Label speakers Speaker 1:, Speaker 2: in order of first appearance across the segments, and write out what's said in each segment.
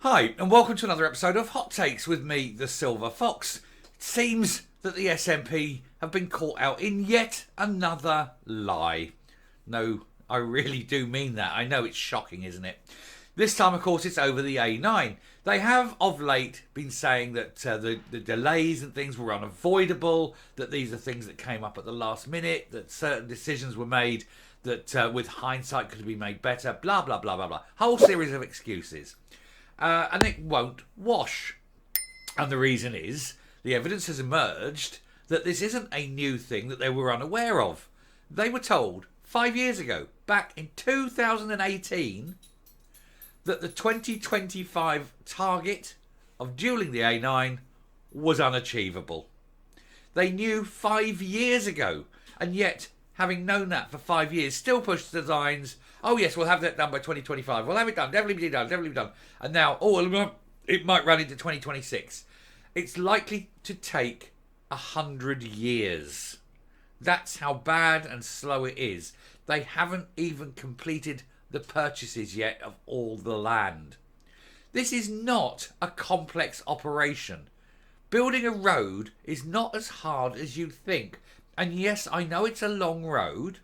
Speaker 1: Hi, and welcome to another episode of Hot Takes with me, the Silver Fox. It seems that the SNP have been caught out in yet another lie. No, I really do mean that. I know it's shocking, isn't it? This time, of course, it's over the A9. They have, of late, been saying that the delays and things were unavoidable, that these are things that came up at the last minute, that certain decisions were made that with hindsight could have been made better, blah, blah, blah, blah, blah. Whole series of excuses. And it won't wash. And the reason is, the evidence has emerged that this isn't a new thing that they were unaware of. They were told 5 years ago, back in 2018, that the 2025 target of dualling the A9 was unachievable. They knew 5 years ago, and yet, having known that for 5 years, still pushed designs. Oh yes, we'll have that done by 2025. We'll have it done, definitely be done, definitely be done. And now, it might run into 2026. It's likely to take 100 years. That's how bad and slow it is. They haven't even completed the purchases yet of all the land. This is not a complex operation. Building a road is not as hard as you think. And yes, I know it's a long road.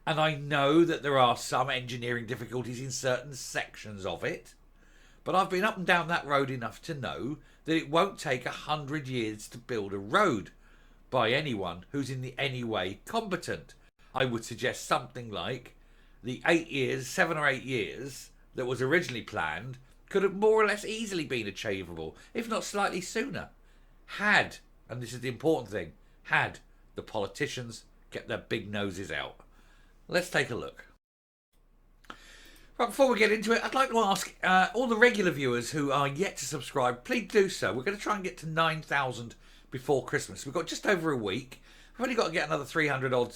Speaker 1: And I know that there are some engineering difficulties in certain sections of it. But I've been up and down that road enough to know that it won't take 100 years to build a road by anyone who's in any way competent. I would suggest something like the 7 or 8 years that was originally planned could have more or less easily been achievable, if not slightly sooner. Had, and this is the important thing, had the politicians kept their big noses out. Let's take a look. Right, before we get into it, I'd like to ask all the regular viewers who are yet to subscribe, please do so. We're going to try and get to 9,000 before Christmas. We've got just over a week. We've only got to get another 300 odd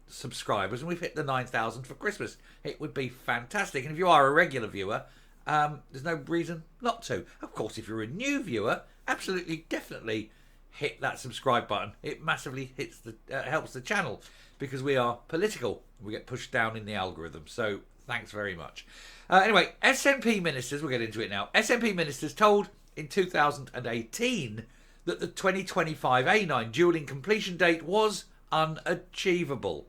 Speaker 1: subscribers, and we've hit the 9,000 for Christmas. It would be fantastic. And if you are a regular viewer, there's no reason not to. Of course, if you're a new viewer, absolutely, definitely hit that subscribe button. It massively helps the channel because we are political. We get pushed down in the algorithm. So thanks very much. Anyway, SNP Ministers, we'll get into it now. SNP Ministers told in 2018 that the 2025 A9 dualling completion date was unachievable.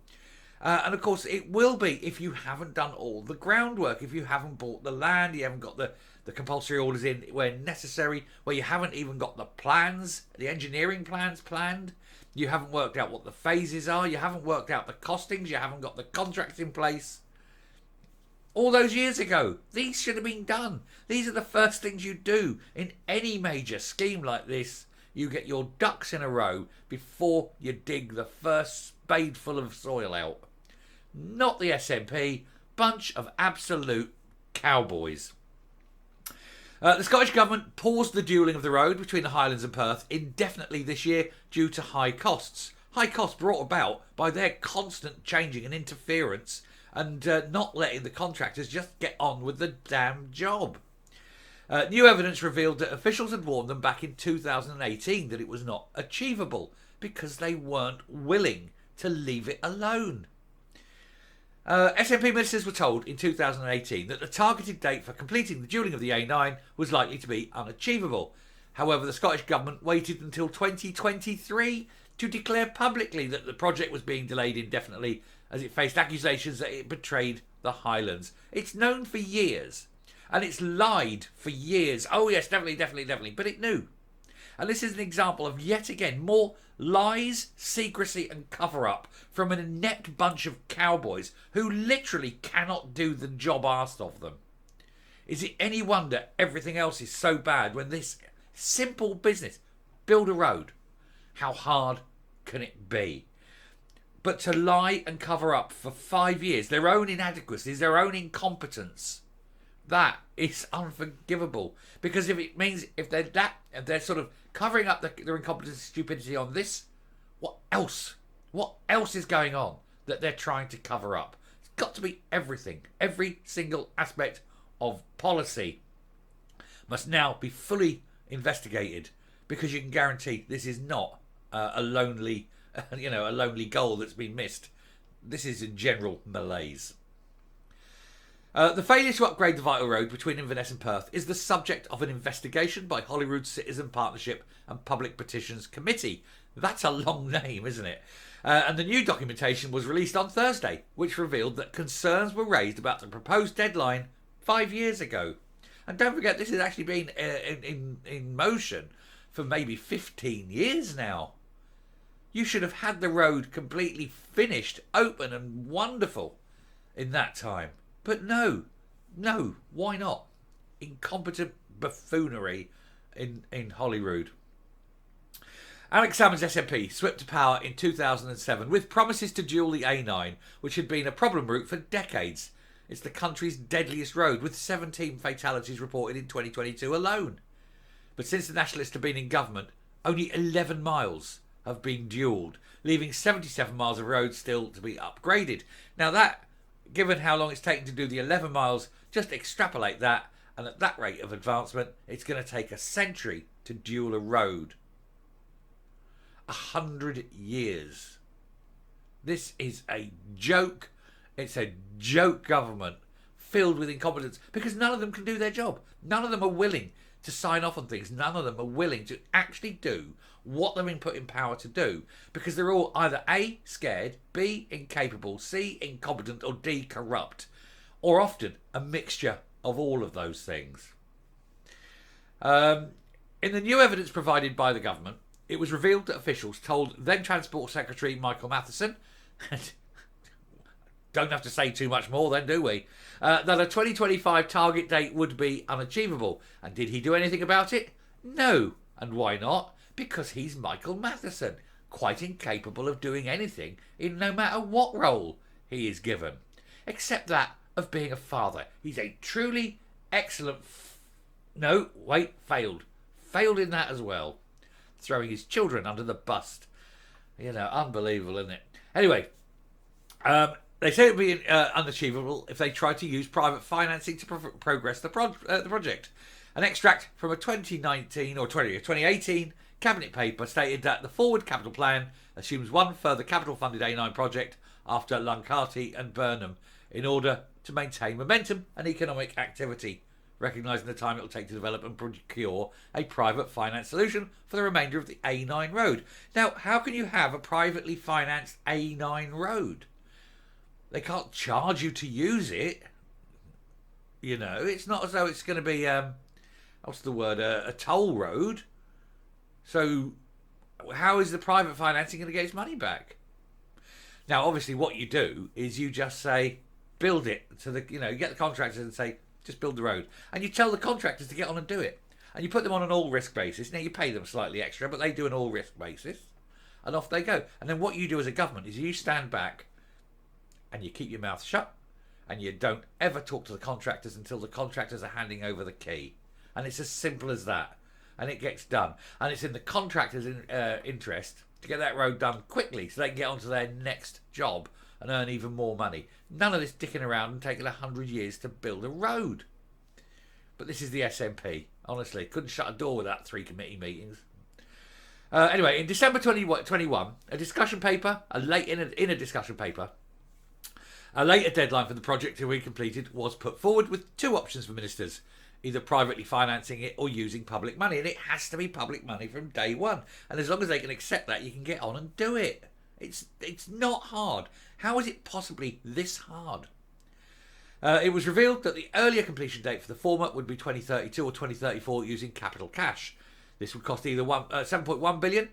Speaker 1: And of course, it will be if you haven't done all the groundwork, if you haven't bought the land, you haven't got the compulsory orders in where necessary, where you haven't even got the plans, the engineering plans planned, you haven't worked out what the phases are, you haven't worked out the costings, you haven't got the contracts in place. All those years ago, these should have been done. These are the first things you do in any major scheme like this. You get your ducks in a row before you dig the first spadeful of soil out. Not the SNP, bunch of absolute cowboys. The Scottish Government paused the dualling of the road between the Highlands and Perth indefinitely this year due to high costs. High costs brought about by their constant changing and interference and not letting the contractors just get on with the damn job. New evidence revealed that officials had warned them back in 2018 that it was not achievable because they weren't willing to leave it alone. SNP ministers were told in 2018 that the targeted date for completing the dualling of the A9 was likely to be unachievable. However, the Scottish Government waited until 2023 to declare publicly that the project was being delayed indefinitely as it faced accusations that it betrayed the Highlands. It's known for years, and it's lied for years. Oh yes, definitely, but it knew. And this is an example of, yet again, more lies, secrecy and cover-up from an inept bunch of cowboys who literally cannot do the job asked of them. Is it any wonder everything else is so bad when this simple business, build a road, how hard can it be? But to lie and cover up for 5 years, their own inadequacies, their own incompetence, that is unforgivable. Because if it means if they're sort of covering up their incompetence and stupidity on this, what else? What else is going on that they're trying to cover up? It's got to be everything. Every single aspect of policy must now be fully investigated because you can guarantee this is not a lonely goal that's been missed. This is a general malaise. The failure to upgrade the vital road between Inverness and Perth is the subject of an investigation by Holyrood Citizen Partnership and Public Petitions Committee. That's a long name, isn't it? And the new documentation was released on Thursday, which revealed that concerns were raised about the proposed deadline 5 years ago. And don't forget, this has actually been in motion for maybe 15 years now. You should have had the road completely finished, open and wonderful in that time. But no, why not? Incompetent buffoonery in Holyrood. Alex Salmond's SNP swept to power in 2007 with promises to dual the A9, which had been a problem route for decades. It's the country's deadliest road, with 17 fatalities reported in 2022 alone. But since the Nationalists have been in government, only 11 miles have been dualled, leaving 77 miles of road still to be upgraded. Now that, given how long it's taken to do the 11 miles, just extrapolate that, and at that rate of advancement, it's going to take a century to dual a road. 100 years. This is a joke. It's a joke government filled with incompetence, because none of them can do their job. None of them are willing to sign off on things. None of them are willing to actually do what they're been put in power to do, because they're all either A, scared, B, incapable, C, incompetent, or D, corrupt, or often a mixture of all of those things. In the new evidence provided by the government, it was revealed that officials told then Transport Secretary Michael Matheson, don't have to say too much more then, do we, that a 2025 target date would be unachievable. And did he do anything about it? No. And why not? Because he's Michael Matheson, quite incapable of doing anything in no matter what role he is given, except that of being a father. He's a truly excellent... Failed in that as well. Throwing his children under the bus. You know, unbelievable, isn't it? Anyway, they say it would be unachievable if they tried to use private financing to progress the project. An extract from a 2018 Cabinet paper stated that the forward capital plan assumes one further capital-funded A9 project after Luncarty and Burnham in order to maintain momentum and economic activity, recognising the time it will take to develop and procure a private finance solution for the remainder of the A9 road. Now, how can you have a privately financed A9 road? They can't charge you to use it. You know, it's not as though it's going to be, a toll road. So how is the private financing going to get its money back? Now, obviously, what you do is you just say, build it. You get the contractors and say, just build the road. And you tell the contractors to get on and do it. And you put them on an all-risk basis. Now, you pay them slightly extra, but they do an all-risk basis. And off they go. And then what you do as a government is you stand back and you keep your mouth shut, and you don't ever talk to the contractors until the contractors are handing over the key. And it's as simple as that. And it gets done. And it's in the contractors' interest to get that road done quickly so they can get on to their next job and earn even more money. None of this dicking around and taking 100 years to build a road. But this is the SNP. Honestly, couldn't shut a door without 3 committee meetings. Anyway, in December 2021, a discussion paper, a later deadline for the project to be completed was put forward with 2 options for ministers, either privately financing it or using public money. And it has to be public money from day one. And as long as they can accept that, you can get on and do it. It's not hard. How is it possibly this hard? It was revealed that the earlier completion date for the former would be 2032 or 2034 using capital cash. This would cost either 7.1 billion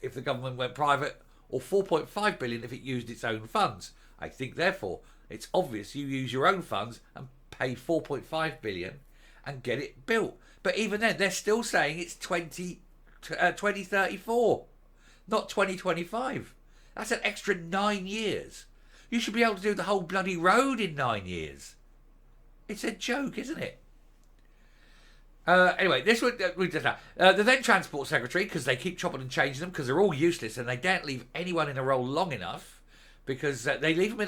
Speaker 1: if the government went private, or 4.5 billion if it used its own funds. I think, therefore, it's obvious you use your own funds and pay 4.5 billion and get it built. But even then, they're still saying it's 2034, not 2025. That's an extra 9 years. You should be able to do the whole bloody road in 9 years. It's a joke, isn't it? Anyway, this would the then Transport Secretary, because they keep chopping and changing them because they're all useless and they don't leave anyone in a role long enough, because they leave them in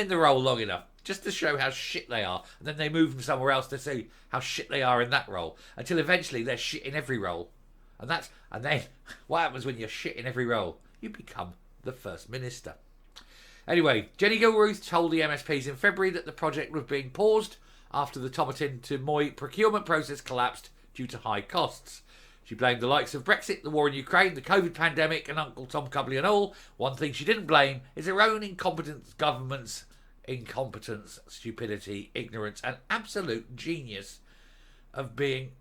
Speaker 1: the role long enough just to show how shit they are, and then they move them somewhere else to see how shit they are in that role, until eventually they're shit in every role. And then what happens when you're shit in every role? You become the First Minister. Anyway, Jenny Gilruth told the MSPs in February that the project was being paused after the Tomatin to Moy procurement process collapsed due to high costs. She blamed the likes of Brexit, the war in Ukraine, the COVID pandemic, and Uncle Tom Cubley and all. One thing she didn't blame is her own incompetent government's incompetence, stupidity, ignorance, and absolute genius of being,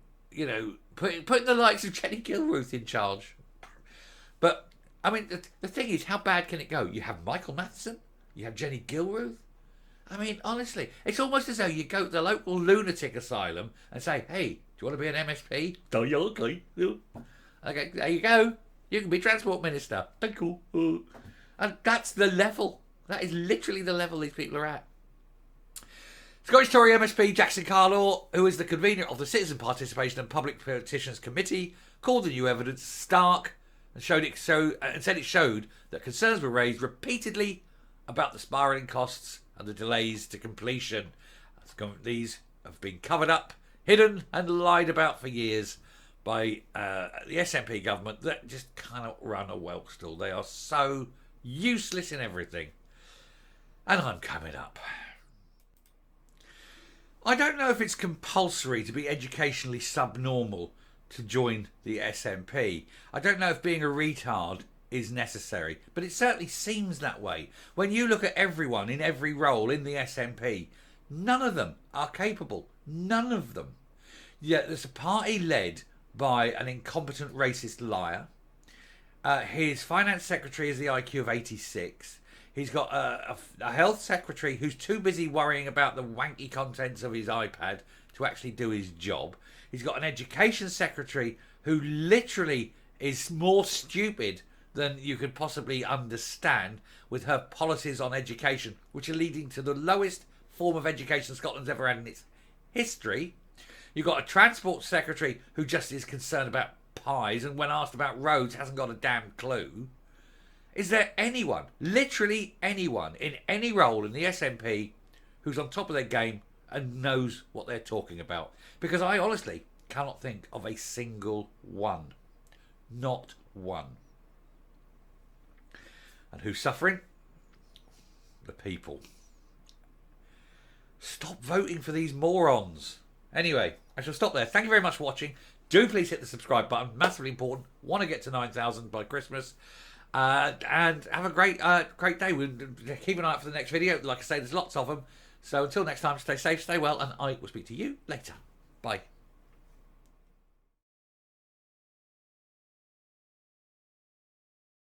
Speaker 1: putting the likes of Jenny Gilruth in charge. But, I mean, the thing is, how bad can it go? You have Michael Matheson, you have Jenny Gilruth. I mean, honestly, it's almost as though you go to the local lunatic asylum and say, hey, do you want to be an MSP? Oh, yeah, okay. Okay, there you go. You can be Transport Minister. Thank you. And that's the level. That is literally the level these people are at. Scottish Tory MSP Jackson Carlaw, who is the convener of the Citizen Participation and Public Petitions Committee, called the new evidence stark and said it showed that concerns were raised repeatedly about the spiralling costs and the delays to completion. These have been covered up, hidden and lied about for years by the SNP government that just cannot run a whelk stall. They are so useless in everything. And I'm coming up. I don't know if it's compulsory to be educationally subnormal to join the SNP. I don't know if being a retard is necessary, but it certainly seems that way. When you look at everyone in every role in the SNP, none of them are capable. None of them. Yet there's a party led by an incompetent racist liar. His finance secretary has the IQ of 86. He's got a health secretary who's too busy worrying about the wanky contents of his iPad to actually do his job. He's got an education secretary who literally is more stupid than you could possibly understand with her policies on education, which are leading to the lowest form of education Scotland's ever had in its history. You've got a transport secretary who just is concerned about pies and when asked about roads hasn't got a damn clue. Is there anyone, literally anyone, in any role in the SNP who's on top of their game and knows what they're talking about? Because I honestly cannot think of a single one. Not one. And who's suffering? The people. Stop voting for these morons. Anyway, I shall stop there. Thank you very much for watching. Do please hit the subscribe button. Massively important. Want to get to 9,000 by Christmas. And have a great day. We'll keep an eye out for the next video. Like I say, there's lots of them. So until next time, stay safe, stay well, and I will speak to you later. Bye.